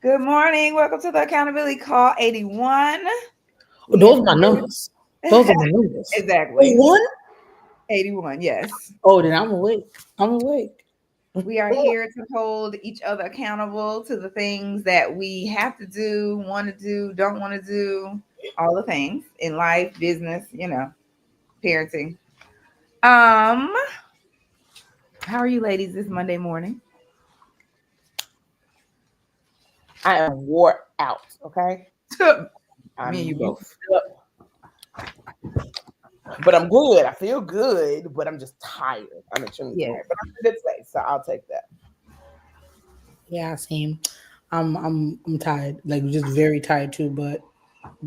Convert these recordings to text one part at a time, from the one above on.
Good morning. Welcome to the Accountability Call 81. Oh, We are those are my numbers. Those are my numbers. exactly 81? 81. Yes. Oh, then I'm awake. I'm awake. We are here to hold each other accountable to the things that we have to do, want to do, don't want to do, all the things in life, business, parenting. Um, how are you ladies this Monday morning? I am wore out. Okay. Me I'm and you used both. up, but I'm good. I feel good, but I'm just tired. I'm extremely Yes. tired, but I'm in a good place, so I'll take that. Yeah, same. I'm tired, like just very tired too. But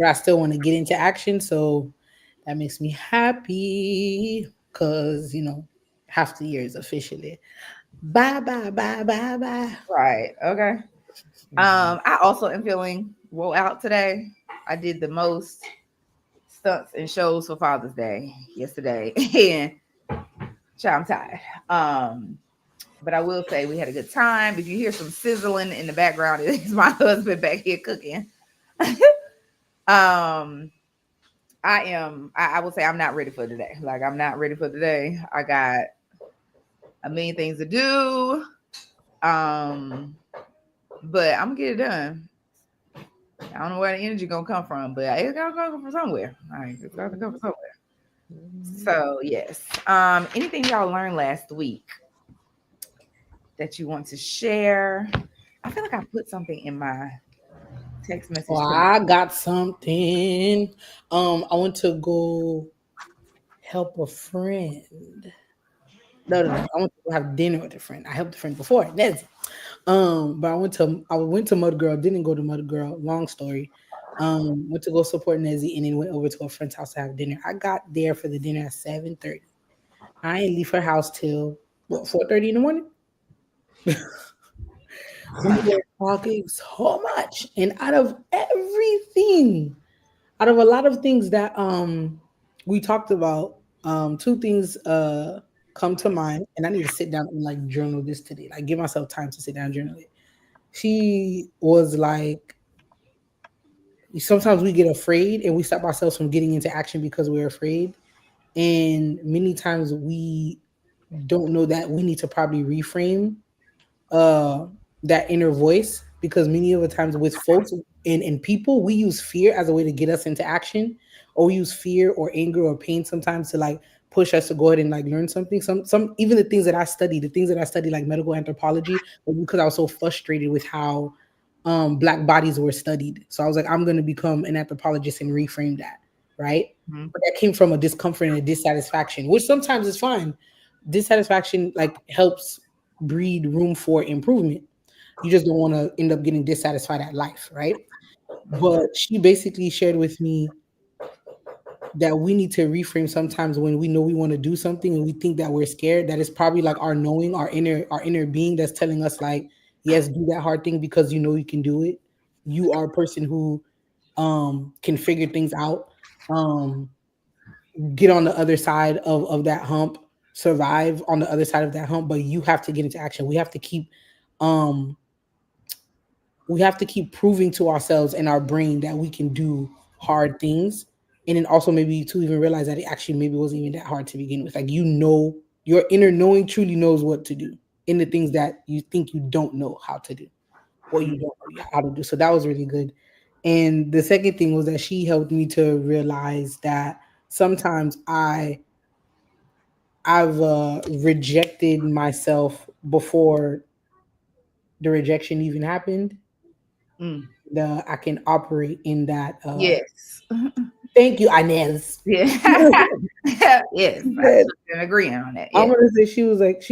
I still want to get into action, so that makes me happy because half the year is officially bye bye bye bye bye. Right. Okay. I also am feeling woe out today. I did the most stunts and shows for Father's Day yesterday, and child, I'm tired. But I will say we had a good time. If you hear some sizzling in the background, it's my husband back here cooking. um, I will say I'm not ready for today. Like I'm not ready for today. I got a million things to do. Um, but I'm gonna get it done. I don't know where the energy gonna come from, but it's gotta come from somewhere. All right, it's gotta come from somewhere. So yes. Anything y'all learned last week that you want to share? I feel like I put something in my text Oh, message to my I got something. I want to go help a friend. No. I want to go have dinner with a friend. I helped a friend before. That's but I went to Mud Girl, didn't go to Mud Girl, long story. Went to go support Nezzy and then went over to a friend's house to have dinner. I got there for the dinner at 7:30. I ain't leave her house till what 4:30 in the morning. We were talking so much. And out of a lot of things that we talked about, two things come to mind, and I need to sit down and like journal this today. Like give myself time to sit down and journal it. She was like, sometimes we get afraid and we stop ourselves from getting into action because we're afraid. And many times we don't know that we need to probably reframe uh that inner voice, because many of the times with folks and people, we use fear as a way to get us into action, or we use fear or anger or pain sometimes to like push us to go ahead and like learn something. Some even the things that I studied like medical anthropology, but because I was so frustrated with how black bodies were studied, so I was like, I'm going to become an anthropologist and reframe that, right? Mhm. But that came from a discomfort and a dissatisfaction, which sometimes is fine. Dissatisfaction like helps breed room for improvement. You just don't want to end up getting dissatisfied at life, right? But she basically shared with me that we need to reframe sometimes when we know we want to do something and we think that we're scared, that is probably like our knowing, our inner being that's telling us like, yes, do that hard thing because you know you can do it. You are a person who can figure things out, um get on the other side of that hump, survive on the other side of that hump, but you have to get into action. Um we have to keep proving to ourselves and our brain that we can do hard things. And then also maybe to even realize that it actually maybe wasn't even that hard to begin with. Like, your inner knowing truly knows what to do in the things that you think you don't know how to do, or you don't know how to do. So that was really good. And the second thing was that she helped me to realize that sometimes I've rejected myself before the rejection even happened. Mm. I can operate in that. Yes. Thank you, Inez. Yeah. Yes. She I said, should agreeing on that. I'm Yes. gonna say she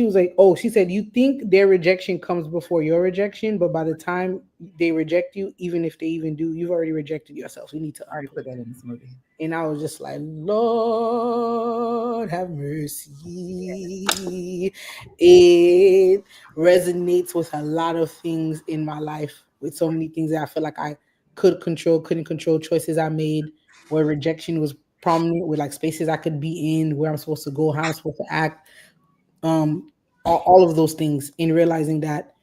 was like, oh, she said you think their rejection comes before your rejection, but by the time they reject you, even if they even do, you've already rejected yourself. You need to I already unplug. put that in this movie. And I was just like, Lord have mercy. It resonates with a lot of things in my life, with so many things that I feel like I couldn't control, choices I made where rejection was prominent, with like spaces I could be in, where I'm supposed to go, how I'm supposed to act, um, all of those things, in realizing that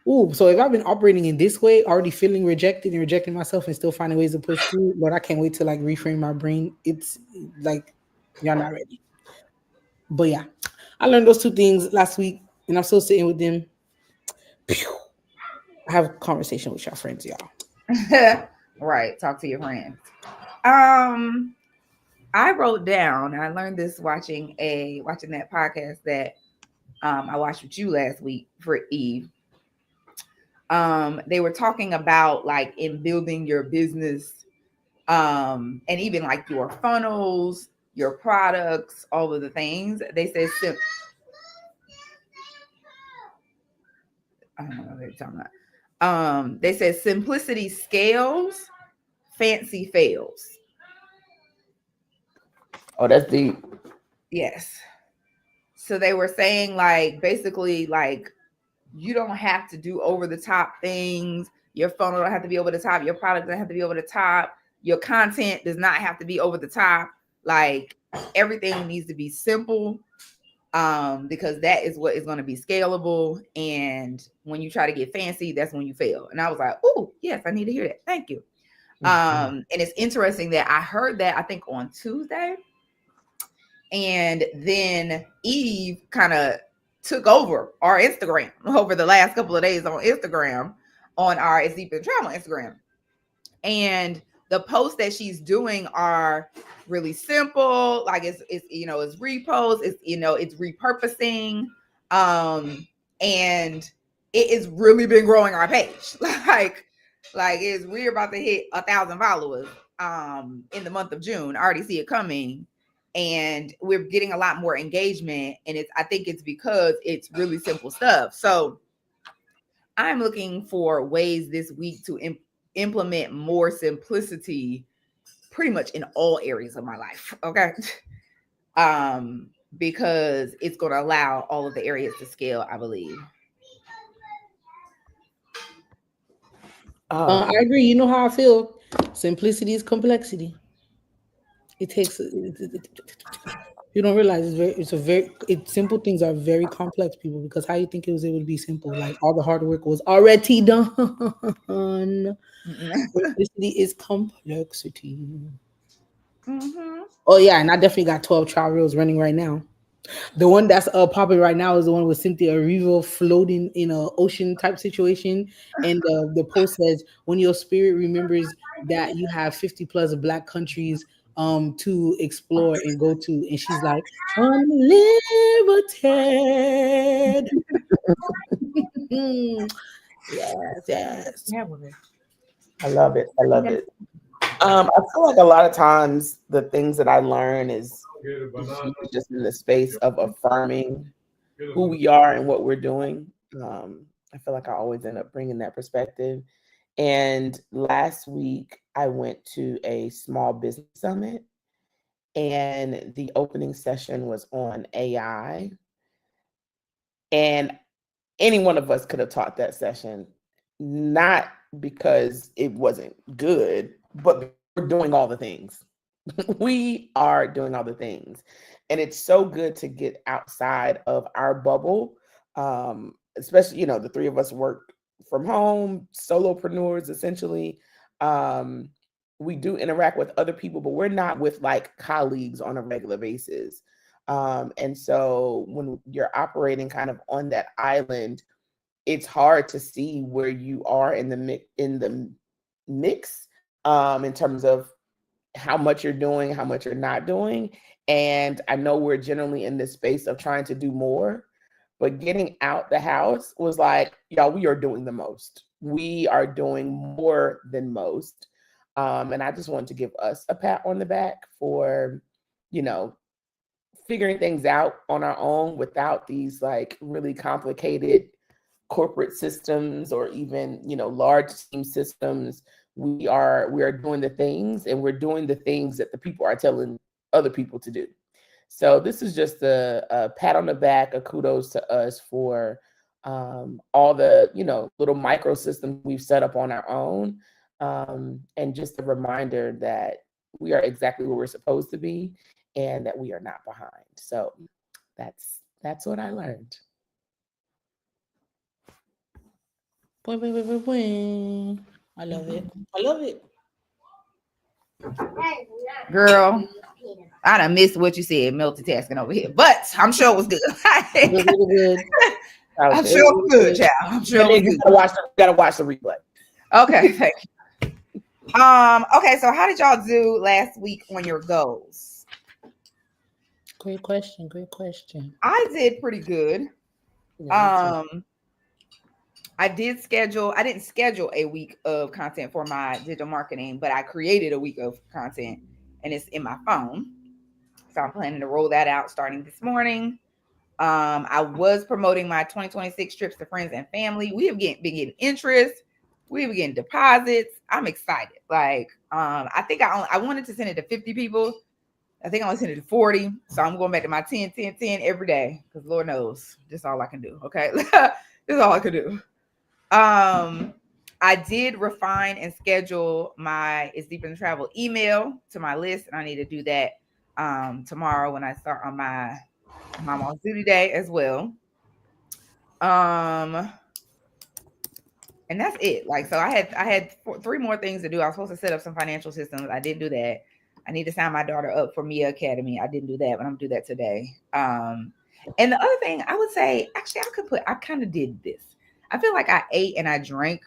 Ooh, so if I've been operating in this way, already feeling rejected and rejecting myself and still finding ways to push through, Lord, I can't wait to like reframe my brain. It's like y'all not ready. But yeah, I learned those two things last week and I'm still sitting with them. Pew. I have a conversation with your friends, y'all. Right. Talk to your friends. Um, I wrote down, I learned this watching that podcast that I watched with you last week for Eve. They were talking about like in building your business, and even like your funnels, your products, all of the things. They said I don't know what they're talking about. They said simplicity scales, fancy fails. Oh, that's deep. Yes. So they were saying like basically like you don't have to do over the top things. Your funnel don't have to be over the top. Your product doesn't have to be over the top. Your content does not have to be over the top. Like everything needs to be simple, because that is what is going to be scalable. And when you try to get fancy, that's when you fail. And I was like, oh yes, I need to hear that. Thank you. And it's interesting that I heard that I think on Tuesday, and then Eve kind of took over our Instagram over the last couple of days on Instagram, on our It's Deep in Trauma Instagram. And the posts that she's doing are really simple. Like it's it's reposts, it's repurposing. And it has really been growing our page. We're about to hit 1,000 followers in the month of June. I already see it coming. And we're getting a lot more engagement. And I think it's because it's really simple stuff. So I'm looking for ways this week to implement more simplicity pretty much in all areas of my life. Okay. Because it's going to allow all of the areas to scale, I believe. I agree. You know how I feel. Simplicity is complexity. It takes. You don't realize simple things are very complex, people. Because how you think it was able to be simple? Like all the hard work was already done. Simplicity is complexity. Mm-hmm. Oh yeah, and I definitely got 12 trial reels running right now. The one that's popping right now is the one with Cynthia Erivo floating in a ocean type situation, and the post says, "When your spirit remembers that you have 50 plus Black countries to explore and go to," and she's like, "Unlimited." Yes. I love it. I love it. I feel like a lot of times the things that I learn is usually just in the space of affirming who we are and what we're doing. I feel like I always end up bringing that perspective. And last week I went to a small business summit, and the opening session was on AI. And any one of us could have taught that session, not because it wasn't good, but we're doing all the things. We are doing all the things. And it's so good to get outside of our bubble. Especially, the three of us work from home, solopreneurs, essentially. We do interact with other people, but we're not with like colleagues on a regular basis. And so when you're operating kind of on that island, it's hard to see where you are in the mix, in terms of how much you're doing, how much you're not doing. And I know we're generally in this space of trying to do more, but getting out the house was like, y'all, we are doing the most. We are doing more than most. And I just wanted to give us a pat on the back for, figuring things out on our own without these like really complicated corporate systems or even, large team systems. We are doing the things, and we're doing the things that the people are telling other people to do. So this is just a pat on the back, a kudos to us for all the, little micro systems we've set up on our own. And just a reminder that we are exactly where we're supposed to be and that we are not behind. So that's what I learned. Boing, boing, boing, boing, boing. I love it. I love it. Girl, I done missed what you said, multitasking over here, but I'm sure it was good. It was really good. I'm sure it was good, child. I'm sure it was good. Gotta watch the replay. Okay, thank you. Okay, so how did y'all do last week on your goals? Great question. Great question. I did pretty good. Yeah, I didn't schedule a week of content for my digital marketing, but I created a week of content and it's in my phone. So I'm planning to roll that out starting this morning. I was promoting my 2026 trips to friends and family. We have been getting interest. We were getting deposits. I'm excited. Like, I think I wanted to send it to 50 people. I think I only sent it to 40. So I'm going back to my 10 every day because Lord knows this is all I can do. Okay. This is all I can do. I did refine and schedule my It's Deeper Than Travel email to my list, and I need to do that tomorrow when I start on my Mama's Duty Day as well. And that's it. Like, so I had 3 more things to do. I was supposed to set up some financial systems. I didn't do that. I need to sign my daughter up for Mia Academy. I didn't do that, but I'm gonna do that today. And the other thing I would say, actually, I kind of did this. I feel like I ate and I drank.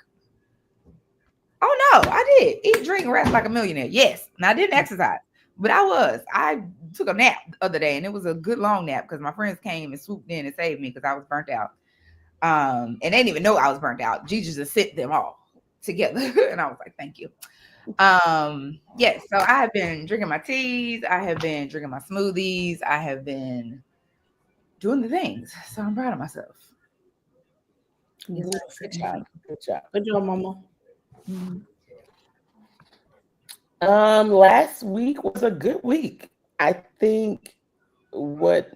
Oh no, I did eat, drink, and rest like a millionaire. Yes. And I didn't exercise, but I took a nap the other day, and it was a good long nap because my friends came and swooped in and saved me because I was burnt out. And they didn't even know I was burnt out. Gigi just sent them all together. And I was like, thank you. Yes. So I have been drinking my teas. I have been drinking my smoothies. I have been doing the things. So I'm proud of myself. Good job. Good job. Good job, Mama. Last week was a good week. I think what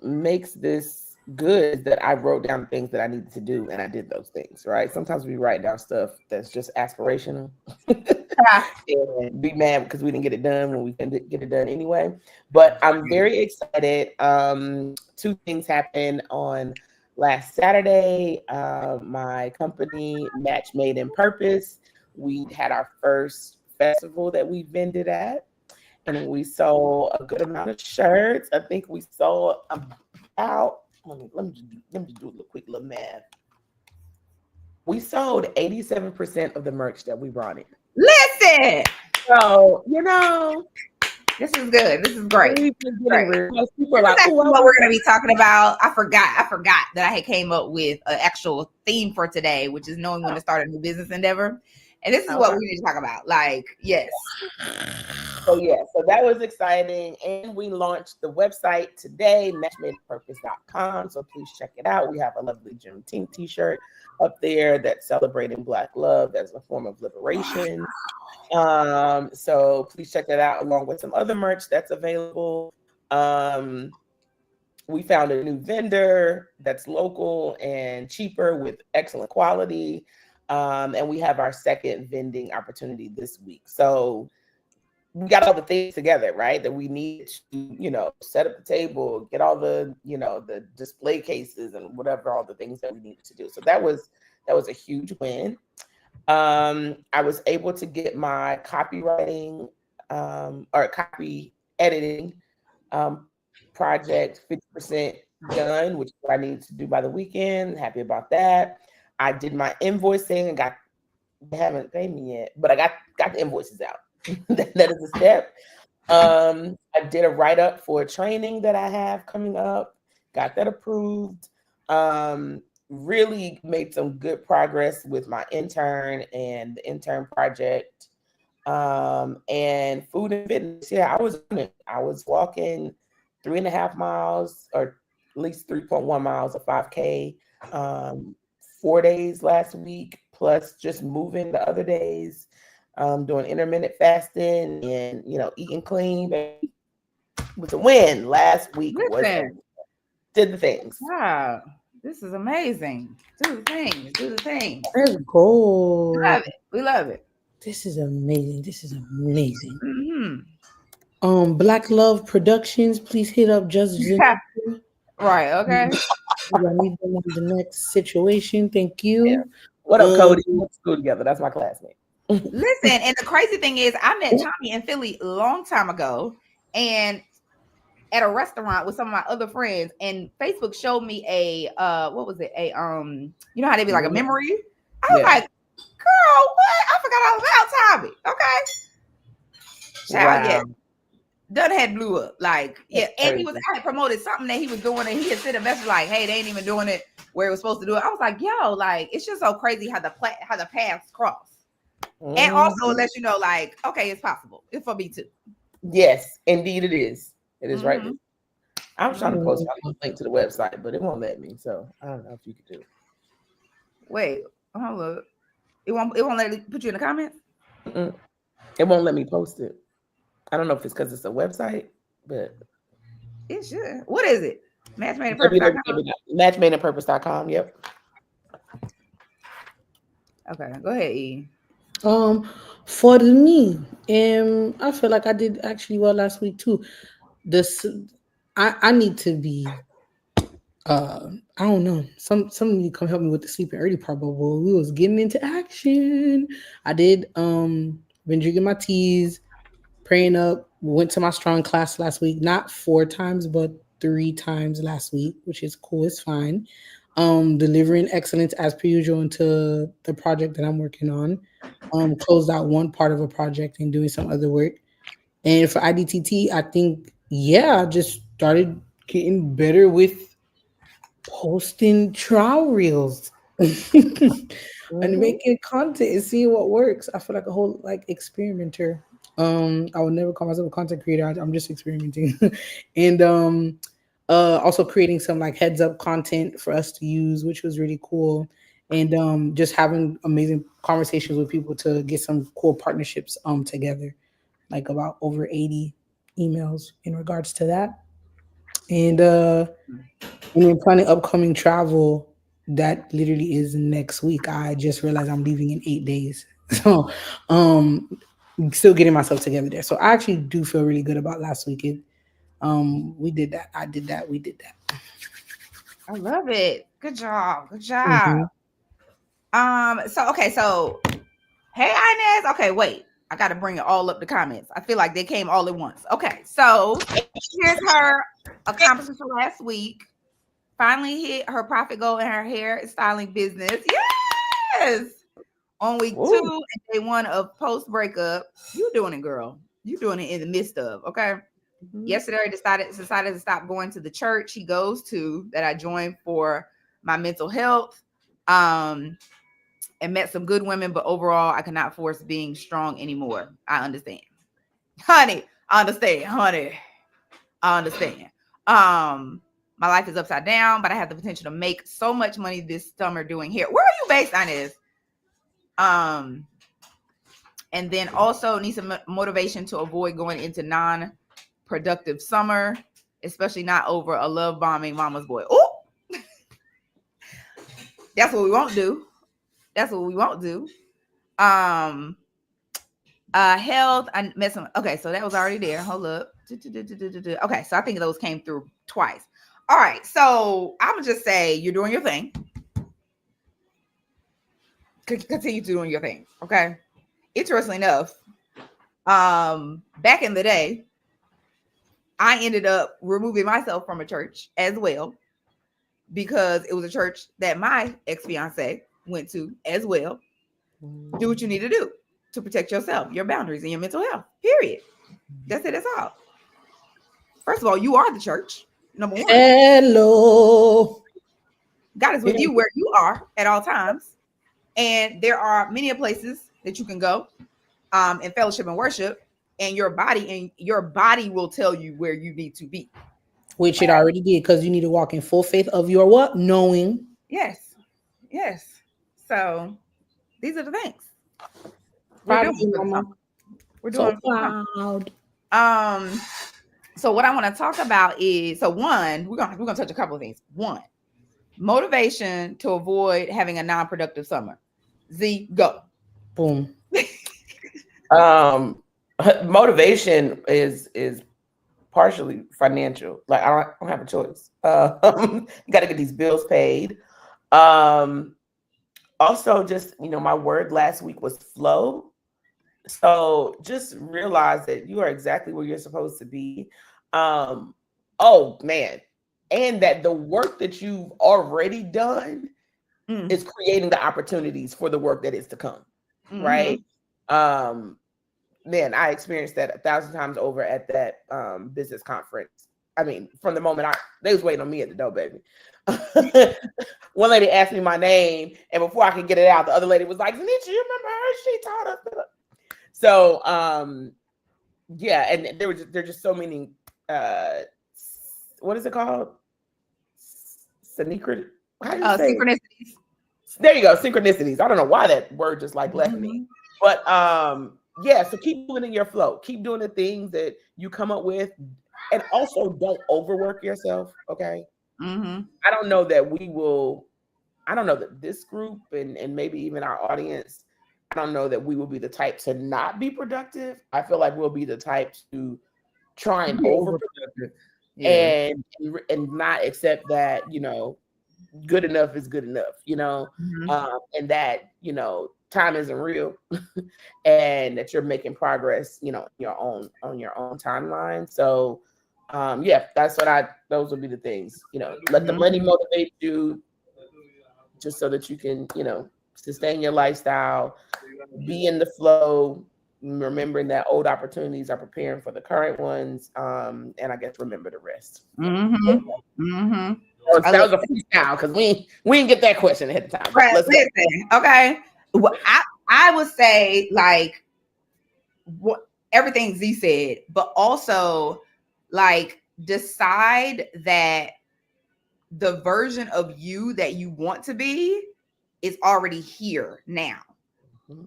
makes this good is that I wrote down things that I needed to do and I did those things, right? Sometimes we write down stuff that's just aspirational and be mad because we didn't get it done when we couldn't get it done anyway. But I'm very excited. 2 things happened on last Saturday. My company, Match Made in Purpose, we had our first festival that we vended at, and we sold a good amount of shirts. I think we sold about, let me do a quick little math. We sold 87% of the merch that we brought in. Listen, So, this is good. This is great. we've been Great. getting rid of people This is like, actually what we're going to be talking about. I forgot that I had came up with an actual theme for today, which is knowing when to start a new business endeavor. And this is what we need to talk about. Like, yes. So that was exciting. And we launched the website today, matchmadepurpose.com. So please check it out. We have a lovely Juneteenth t-shirt up there that's celebrating Black love as a form of liberation. So please check that out along with some other merch that's available. We found a new vendor that's local and cheaper with excellent quality. And we have our second vending opportunity this week. So we got all the things together, right? That we need to, set up the table, get all the, the display cases and whatever, all the things that we need to do. So that was a huge win. I was able to get my copywriting or copy editing project 50% done, which is what I needed to do by the weekend. Happy about that. I did my invoicing and they haven't paid me yet, but I got the invoices out. That is a step. I did a write-up for a training that I have coming up, got that approved. Really made some good progress with my intern and the intern project. And food and fitness. Yeah, I was on it. I was walking 3.5 miles or at least 3.1 miles of 5K. 4 days last week, plus just moving the other days, doing intermittent fasting and, eating clean. It was a win last week. Did the things. Wow, this is amazing. Do the things. Let's go. We love it. This is amazing. Black Love Productions, please hit up Just Right, okay. I need them on the next situation. Thank you. What up, Cody? We went to school together. That's my classmate. Listen, and the crazy thing is, I met Tommy in Philly a long time ago, and at a restaurant with some of my other friends, and Facebook showed me a what was it? A you know how they be like a memory? I was like, girl, what? I forgot all about Tommy. Okay. Child, yeah. Done had blew up. Like, yeah, and he was I had promoted something that he was doing, and he had sent a message like, hey, they ain't even doing it where it was supposed to do it. I was like, yo, like, it's just so crazy how the paths cross. And also it lets you know, like, okay, it's possible. It's for me too. Yes, indeed it is. It is right. I'm trying to post a link to the website, but it won't let me. So I don't know if you could do it. Wait, hold up. It won't let me put you in the comments? It won't let me post it. I don't know if it's because it's a website, but it should. What is it? Matchmadeandpurpose.com? Matchmadeandpurpose.com. Yep. Okay, go ahead, E. For me, I feel like I did actually well last week too. I need to be I don't know. Some of you come help me with the sleeping early part, but we was getting into action. I did been drinking my teas, praying up, went to my strong class last week, not 4 times, but 3 times last week, which is cool, it's fine. Delivering excellence as per usual into the project that I'm working on. Closed out one part of a project and doing some other work. And for IDTT, I think, I just started getting better with posting trial reels and making content and seeing what works. I feel like a whole experimenter. I would never call myself a content creator. I'm just experimenting. And also creating some heads up content for us to use, which was really cool. And just having amazing conversations with people to get some cool partnerships together, about over 80 emails in regards to that. And then planning upcoming travel that literally is next week. I just realized I'm leaving in 8 days. So still getting myself together there. So I actually do feel really good about last weekend. We did that. I did that. We did that. I love it. Good job. Good job. So hey Inez. Okay, wait. I gotta bring it all up the comments. I feel like they came all at once. Okay, so here's her accomplishments for last week. Finally hit her profit goal in her hair styling business. Yes. On week 2 and day 1 of post breakup. You doing it, girl. You doing it in the midst of, okay? Yesterday I decided to stop going to the church he goes to that I joined for my mental health. And met some good women, but overall I cannot force being strong anymore. I understand. Honey, I understand, honey. I understand. My life is upside down, but I have the potential to make so much money this summer doing hair. Where are you based, Inez? And then also need some motivation to avoid going into non-productive summer, especially not over a love bombing mama's boy. Oh, that's what we won't do. That's what we won't do. Health. I met some. Okay, so that was already there. Hold up. Okay, so I think those came through twice. All right, so I'm gonna just say you're doing your thing. Continue doing your thing. Okay. Interestingly enough, back in the day, I ended up removing myself from a church as well because it was a church that my ex-fiance went to as well. Do what you need to do to protect yourself, your boundaries, and your mental health. Period. That's it. That's all. First of all, you are the church. Number 1. Hello. God is with you where you are at all times. And there are many places that you can go in fellowship and worship, and your body will tell you where you need to be. Which it already did, because you need to walk in full faith of your what? Knowing. Yes. So these are the things. We're doing so proud. So what I want to talk about is, so 1, we're gonna touch a couple of things. 1, motivation to avoid having a non-productive summer. Z, go. Boom. Motivation is partially financial. Like I don't have a choice. You got to get these bills paid. Also, just, my word last week was flow. So just realize that you are exactly where you're supposed to be. Oh man. And that the work that you've already done is creating the opportunities for the work that is to come. Right. Man, I experienced that 1,000 times over at that business conference. I mean, from the moment they was waiting on me at the door, baby. One lady asked me my name, and before I could get it out, the other lady was like, "Zanisha, you remember her? She taught us." So, yeah, and there are just so many. What is it called? Synchronicities. There you go, synchronicities. I don't know why that word just like left me, but yeah. So keep moving in your flow. Keep doing the things that you come up with, and also don't overwork yourself. Okay. I don't know that we will. I don't know that this group and maybe even our audience, I don't know that we will be the type to not be productive. I feel like we'll be the type to try and overproductive and not accept that, good enough is good enough, and that, time isn't real and that you're making progress, on your own timeline. So yeah, those would be the things, let the money motivate you, just so that you can, sustain your lifestyle, be in the flow, remembering that old opportunities are preparing for the current ones, and I guess remember the rest. That was a freestyle because we didn't get that question ahead of time. Right, listen, okay. Well, I would say like what everything Z said, but also like decide that the version of you that you want to be is already here now,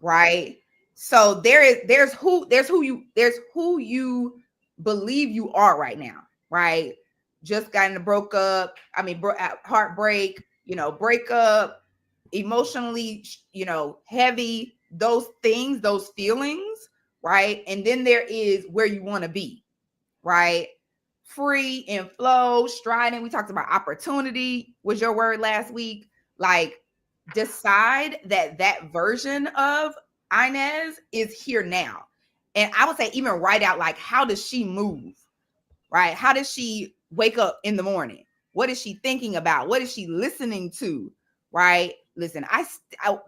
right? So there's who you believe you are right now, right? Just gotten broke up. I mean, heartbreak, breakup, emotionally, heavy, those things, those feelings, right? And then there is where you want to be, right? Free and flow, striding. We talked about opportunity was your word last week. Like, decide that version of Inez is here now. And I would say even write out, like, how does she move, right? How does she wake up in the morning? What is she thinking about? What is she listening to, right? Listen, I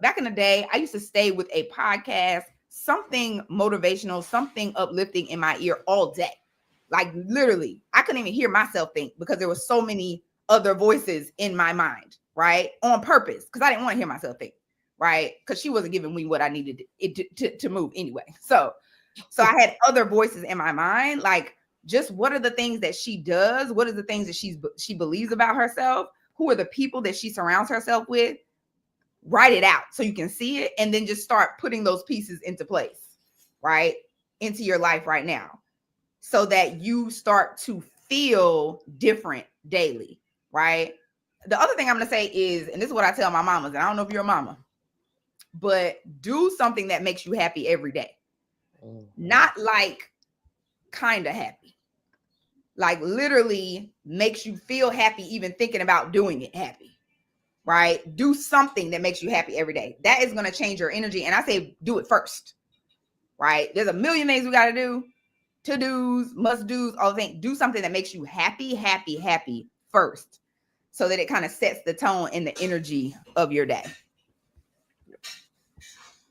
back in the day, I used to stay with a podcast, something motivational, something uplifting in my ear all day. Like literally, I couldn't even hear myself think because there were so many other voices in my mind, right? On purpose, because I didn't want to hear myself think, right? Because she wasn't giving me what I needed to move anyway. So I had other voices in my mind, like just what are the things that she does? What are the things that she believes about herself? Who are the people that she surrounds herself with? Write it out so you can see it, and then just start putting those pieces into place, right? Into your life right now, so that you start to feel different daily, right? The other thing I'm going to say is, and this is what I tell my mamas, and I don't know if you're a mama, but do something that makes you happy every day. Not like kind of happy. Like literally makes you feel happy even thinking about doing it happy, right? Do something that makes you happy every day. That is going to change your energy. And I say do it first, right? There's a million things we got to do. To-dos, must-dos, all the things. Do something that makes you happy first, so that it kind of sets the tone and the energy of your day.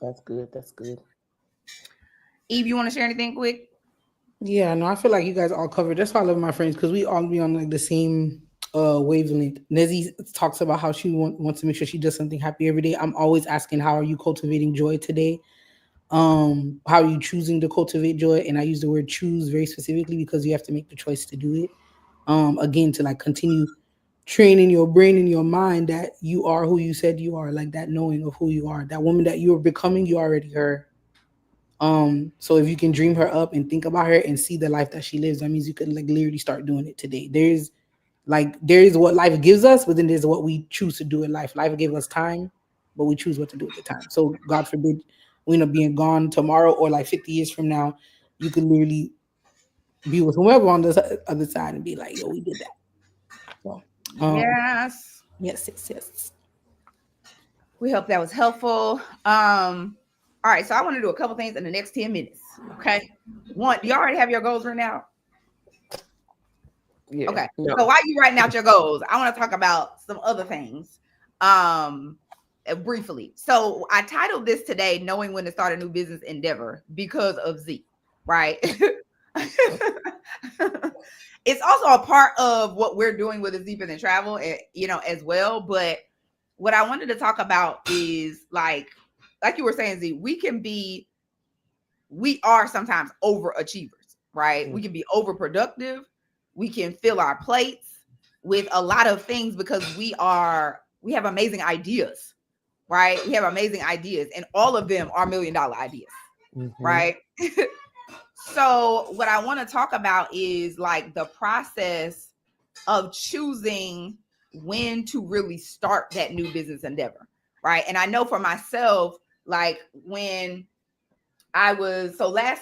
That's good. Eve, you want to share anything quick? Yeah, no, I feel like you guys all covered. That's why I love my friends, because we all be on like the same wavelength. Nezzy talks about how she wants to make sure she does something happy every day. I'm always asking, how are you cultivating joy today? How are you choosing to cultivate joy? And I use the word choose very specifically because you have to make the choice to do it. Again, to like continue training your brain and your mind that you are who you said you are, like that knowing of who you are, that woman that you are becoming, you already her. So if you can dream her up and think about her and see the life that she lives, that means you can like literally start doing it today. There is what life gives us, but then there's what we choose to do in life. Life gave us time, but we choose what to do at the time. So God forbid we end up being gone tomorrow or like 50 years from now, you can literally be with whoever on the other side and be like, yo, we did that. So Yes. Yes. We hope that was helpful. All right, so I want to do a couple things in the next 10 minutes. Okay. One, do you already have your goals written out? Yeah. Okay. No. So while you're writing out your goals, I want to talk about some other things. Briefly. So I titled this today, Knowing When to Start a New Business Endeavor, because of Z, right? It's also a part of what we're doing with the Deeper Than Travel, you know, as well. But what I wanted to talk about is like you were saying, Z, we are sometimes overachievers, right? Mm. We can be overproductive. We can fill our plates with a lot of things because we have amazing ideas, right? We have amazing ideas, and all of them are $1 million ideas, right? So what I want to talk about is like the process of choosing when to really start that new business endeavor, right? And I know for myself, like when last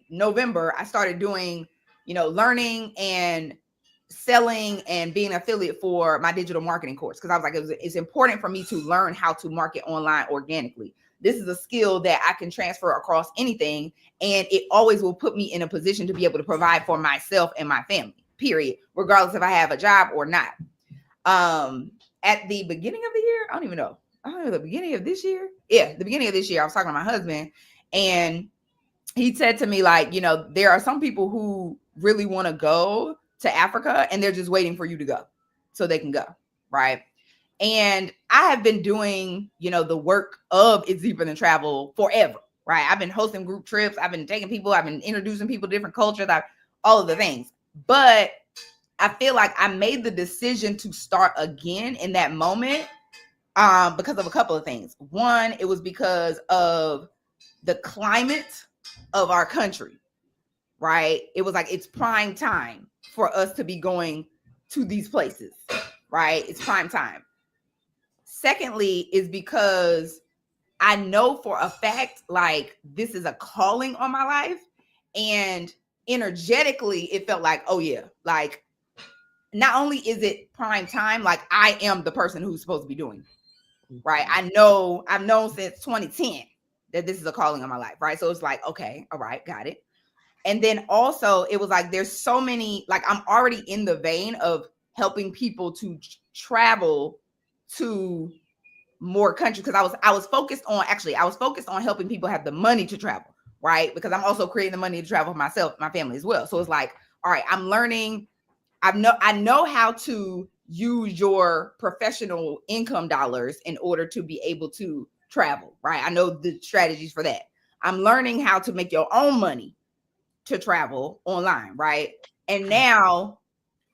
November, I started doing, learning and selling and being an affiliate for my digital marketing course, because I was like, it's important for me to learn how to market online organically. This is a skill that I can transfer across anything, and it always will put me in a position to be able to provide for myself and my family, period, regardless if I have a job or not. At the beginning of the year, I don't even know, the beginning of this year. Yeah, the beginning of this year, I was talking to my husband, and he said to me, like, there are some people who really want to go to Africa and they're just waiting for you to go so they can go, right? And I have been doing, the work of It's Deeper Than Travel forever, right? I've been hosting group trips. I've been taking people, I've been introducing people to different cultures, all of the things. But I feel like I made the decision to start again in that moment because of a couple of things. One, it was because of the climate of our country, right? It was like, it's prime time for us to be going to these places, right? It's prime time. Secondly, is because I know for a fact, like, this is a calling on my life, and energetically it felt like, oh yeah, like, not only is it prime time, like I am the person who's supposed to be doing it, right? I've known since 2010 that this is a calling on my life, right? So it's like, okay, all right, got it. And then also it was like, there's so many, like, I'm already in the vein of helping people to travel to more countries, because I was focused on helping people have the money to travel, right? Because I'm also creating the money to travel for myself, my family as well. So it's like, all right, I'm learning. I know how to use your professional income dollars in order to be able to travel, right? I know the strategies for that. I'm learning how to make your own money to travel online, right? And now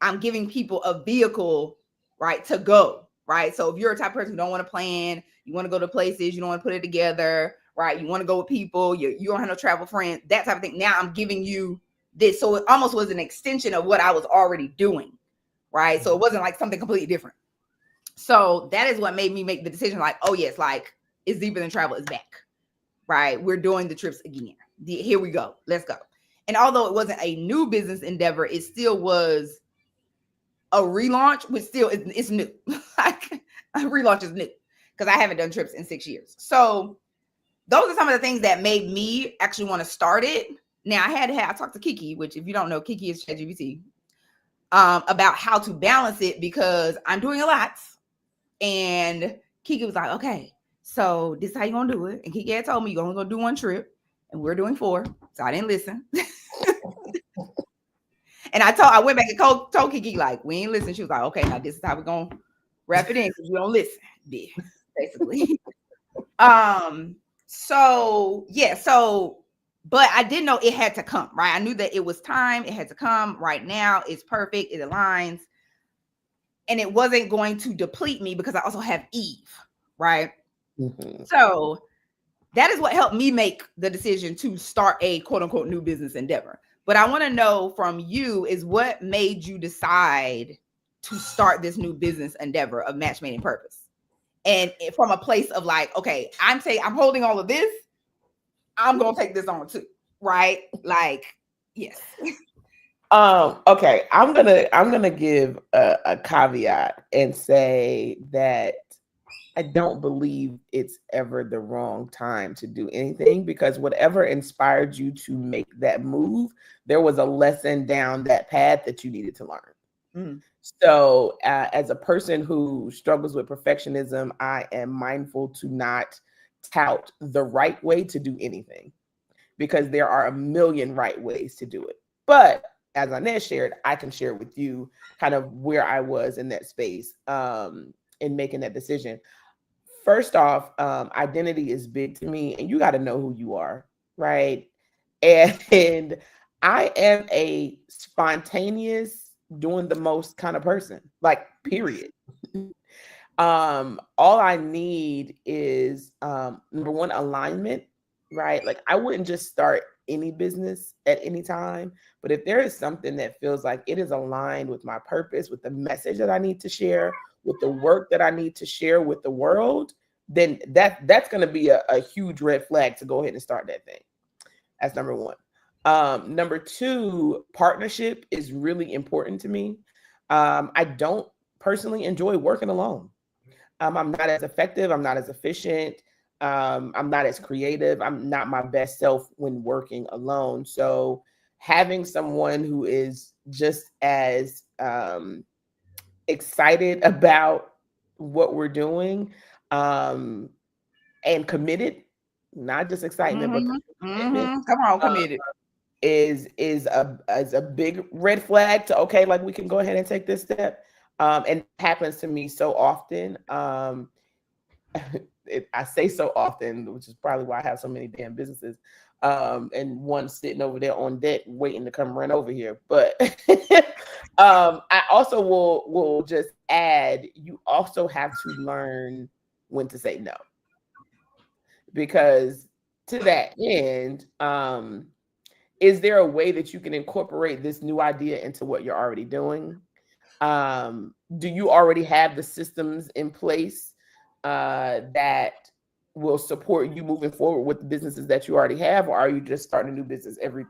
I'm giving people a vehicle, right, to go, right? So if you're a type of person who don't want to plan, you want to go to places, you don't want to put it together, right? You want to go with people, you don't have no travel friends, that type of thing. Now I'm giving you this. So it almost was an extension of what I was already doing, right? So it wasn't like something completely different. So that is what made me make the decision, like, oh yes, like, It's Deeper Than Travel is back, right? We're doing the trips again. Here we go. Let's go. And although it wasn't a new business endeavor, it still was a relaunch, which still it's new. Like, a relaunch is new because I haven't done trips in 6 years. So those are some of the things that made me actually want to start it. Now I talked to Kiki, which, if you don't know, Kiki is ChatGPT, about how to balance it, because I'm doing a lot. And Kiki was like, okay, so this is how you're gonna do it. And Kiki had told me you're only gonna do one trip, and we're doing 4. So I didn't listen. And I went back and told Kiki, like, we ain't listen. She was like, okay, now this is how we're gonna wrap it in, because you don't listen, basically. So yeah, but I didn't know it had to come, right? I knew that it was time, it had to come right now. It's perfect, it aligns, and it wasn't going to deplete me because I also have Eve, right? Mm-hmm. So that is what helped me make the decision to start a quote unquote new business endeavor. But I want to know from you is what made you decide to start this new business endeavor of Match Made in Purpose? And from a place of like, okay, I'm holding all of this, I'm gonna take this on too, right? Like, yes. Okay, I'm gonna give a caveat and say that I don't believe it's ever the wrong time to do anything, because whatever inspired you to make that move, there was a lesson down that path that you needed to learn. Mm. So as a person who struggles with perfectionism, I am mindful to not tout the right way to do anything, because there are a million right ways to do it. But as Inez shared, I can share with you kind of where I was in that space in making that decision. First off, identity is big to me, and you got to know who you are, right? And I am a spontaneous, doing the most kind of person, like, period. All I need is number one, alignment, right? Like, I wouldn't just start any business at any time, but if there is something that feels like it is aligned with my purpose, with the message that I need to share, with the work that I need to share with the world, then that's going to be a huge red flag to go ahead and start that thing. That's number one. Number two, partnership is really important to me. I don't personally enjoy working alone. I'm not as effective. I'm not as efficient. I'm not as creative. I'm not my best self when working alone. So having someone who is just as excited about what we're doing and committed, not just excitement, but commitment. Come on, committed. Is a big red flag to, okay, like, we can go ahead and take this step. And it happens to me so often. I say so often, which is probably why I have so many damn businesses. And one sitting over there on deck waiting to come run over here. But I also will just add, you also have to learn when to say no. Because to that end, is there a way that you can incorporate this new idea into what you're already doing? Do you already have the systems in place that will support you moving forward with the businesses that you already have? Or are you just starting a new business every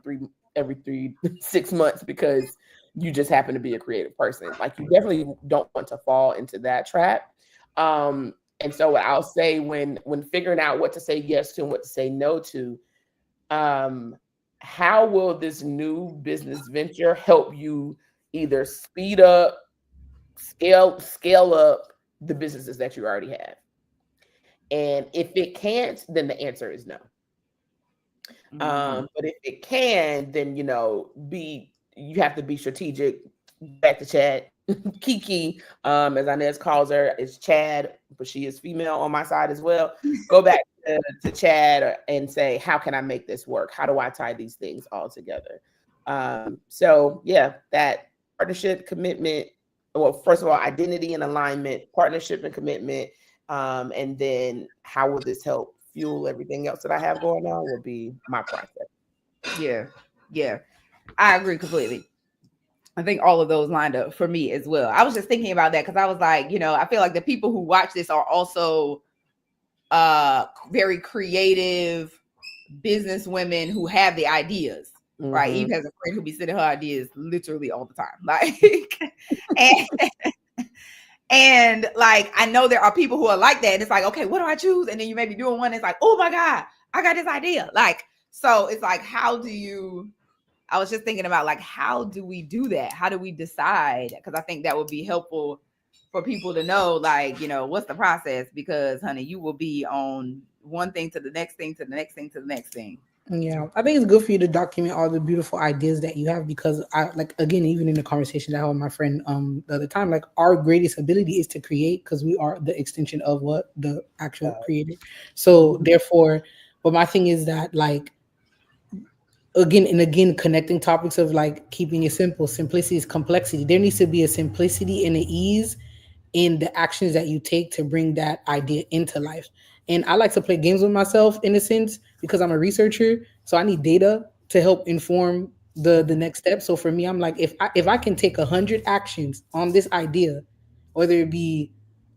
6 months because you just happen to be a creative person? Like, you definitely don't want to fall into that trap. And so what I'll say when figuring out what to say yes to and what to say no to, how will this new business venture help you either speed up, scale up the businesses that you already have? And if it can't, then the answer is no. But if it can, then you have to be strategic. Back to Chad, Kiki, as Inez calls her, is Chad, but she is female on my side as well. Go back to Chad and say, how can I make this work? How do I tie these things all together? So yeah, that partnership, commitment. Well, first of all, identity and alignment, partnership and commitment, and then how will this help fuel everything else that I have going on will be my process. Yeah, I agree completely. I think all of those lined up for me as well. I was just thinking about that because I was like, I feel like the people who watch this are also very creative business women who have the ideas, right? Eve has a friend who be sending her ideas literally all the time, like, and like, I know there are people who are like that. And it's like, okay, what do I choose? And then you may be doing one. It's like, oh my God, I got this idea. Like, so it's like, I was just thinking about, like, how do we do that? How do we decide? Because I think that would be helpful for people to know, like, what's the process? Because, honey, you will be on one thing to the next thing, to the next thing, to the next thing. Yeah, I think it's good for you to document all the beautiful ideas that you have, because again, even in the conversation that I had with my friend the other time, like, our greatest ability is to create, because we are the extension of what the actual creator. So therefore, but my thing is that, like, again, connecting topics of, like, keeping it simple. Simplicity is complexity. There needs to be a simplicity and an ease in the actions that you take to bring that idea into life. And I like to play games with myself, in a sense, because I'm a researcher. So I need data to help inform the next step. So for me, I'm like, if I can take 100 actions on this idea, whether it be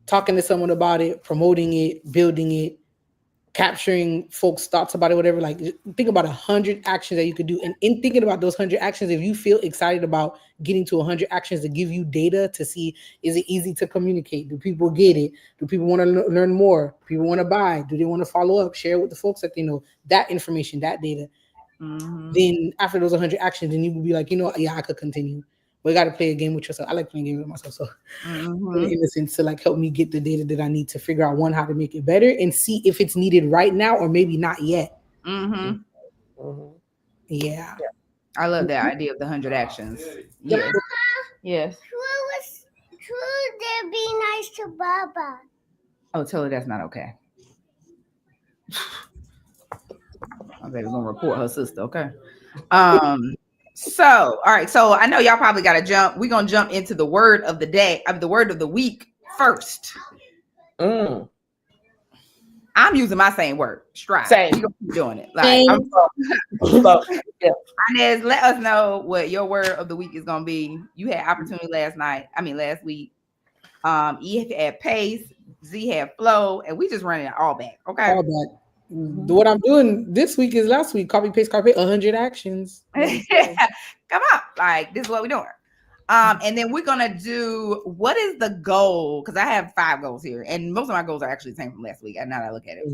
talking to someone about it, promoting it, building it, capturing folks' thoughts about it, whatever. Like, think about 100 actions that you could do. And in thinking about those 100 actions, if you feel excited about getting to 100 actions to give you data to see, is it easy to communicate? Do people get it? Do people want to learn more? People want to buy? Do they want to follow up? Share with the folks that they know? That information, that data. Then after those 100 actions, then you will be like, yeah, I could continue. But you got to play a game with yourself. I like playing games with myself. So in a sense, to like help me get the data that I need to figure out, one, how to make it better, and see if it's needed right now or maybe not yet. Yeah. I love that idea of the 100 actions. Yes. Yes. Should they be nice to Baba? Oh, tell her that's not okay. My baby's gonna report her sister, okay? So, all right. So I know y'all probably gotta jump. We're gonna jump into the word of the day, the word of the week first. I'm using my same word, strive. Same. We gonna keep doing it. Like, Inez, let us know what your word of the week is gonna be. You had opportunity last week. E had pace, Z had flow, and we just running it all back. Okay. All back. What I'm doing this week is last week. Copy, paste, 100 actions. Come on. Like, this is what we're doing. And then we're gonna do, what is the goal? Because I have 5 goals here, and most of my goals are actually the same from last week. And now that I look at it,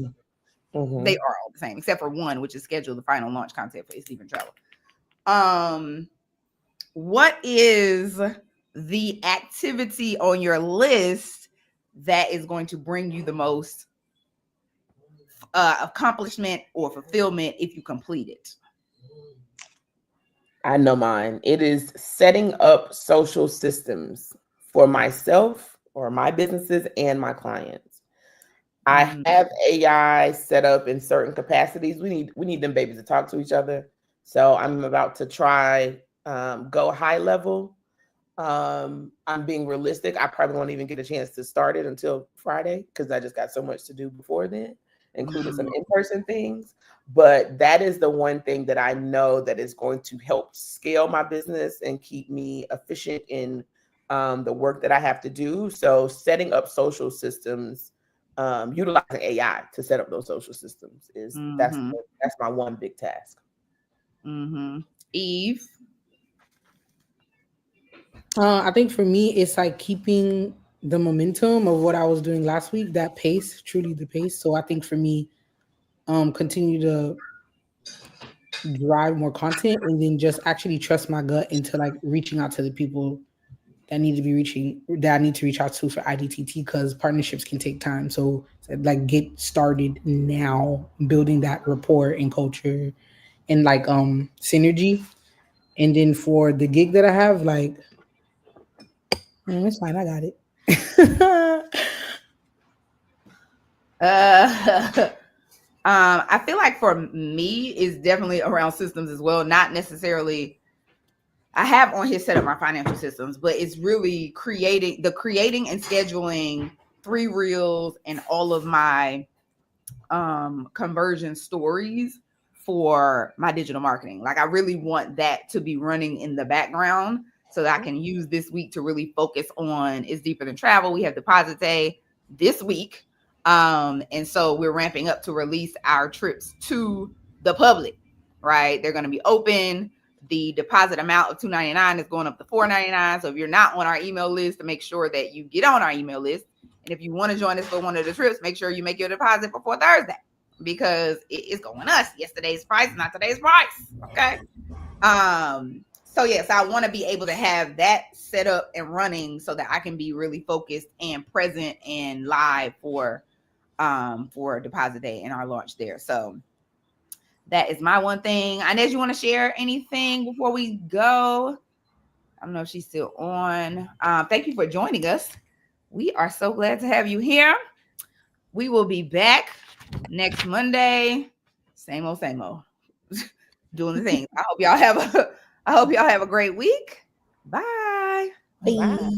they are all the same, except for one, which is schedule the final launch content for Stephen Travel. What is the activity on your list that is going to bring you the most accomplishment or fulfillment if you complete it? I know mine. It is setting up social systems for myself or my businesses and my clients. I have AI set up in certain capacities. We need them babies to talk to each other. So I'm about to try go high level. I'm being realistic. I probably won't even get a chance to start it until Friday because I just got so much to do before then, including some in-person things. But that is the one thing that I know that is going to help scale my business and keep me efficient in the work that I have to do. So setting up social systems, utilizing AI to set up those social systems is that's my one big task. Eve? I think for me, it's like keeping the momentum of what I was doing last week, that pace, truly the pace. So I think for me, continue to drive more content and then just actually trust my gut into like reaching out to the people that I need to reach out to for IDTT, because partnerships can take time. So like get started now, building that rapport and culture and like synergy. And then for the gig that I have, like, it's fine, I got it. I feel like for me, it's definitely around systems as well. Not necessarily, I have on here set up my financial systems, but it's really creating and scheduling 3 reels and all of my conversion stories for my digital marketing. Like, I really want that to be running in the background so that I can use this week to really focus on It's Deeper Than Travel. We have Deposit Day this week. And so we're ramping up to release our trips to the public, right? They're going to be open. The deposit amount of $299 is going up to $499. So if you're not on our email list, to make sure that you get on our email list. And if you want to join us for one of the trips, make sure you make your deposit before Thursday, because it is going up. Yesterday's price, not today's price. Okay. So yes, I want to be able to have that set up and running so that I can be really focused and present and live for Deposit Day and our launch there. So that is my one thing. Inez, you want to share anything before we go? I don't know if she's still on. Thank you for joining us. We are so glad to have you here. We will be back next Monday. Same old, doing the thing. I hope y'all have a great week. Bye. Bye.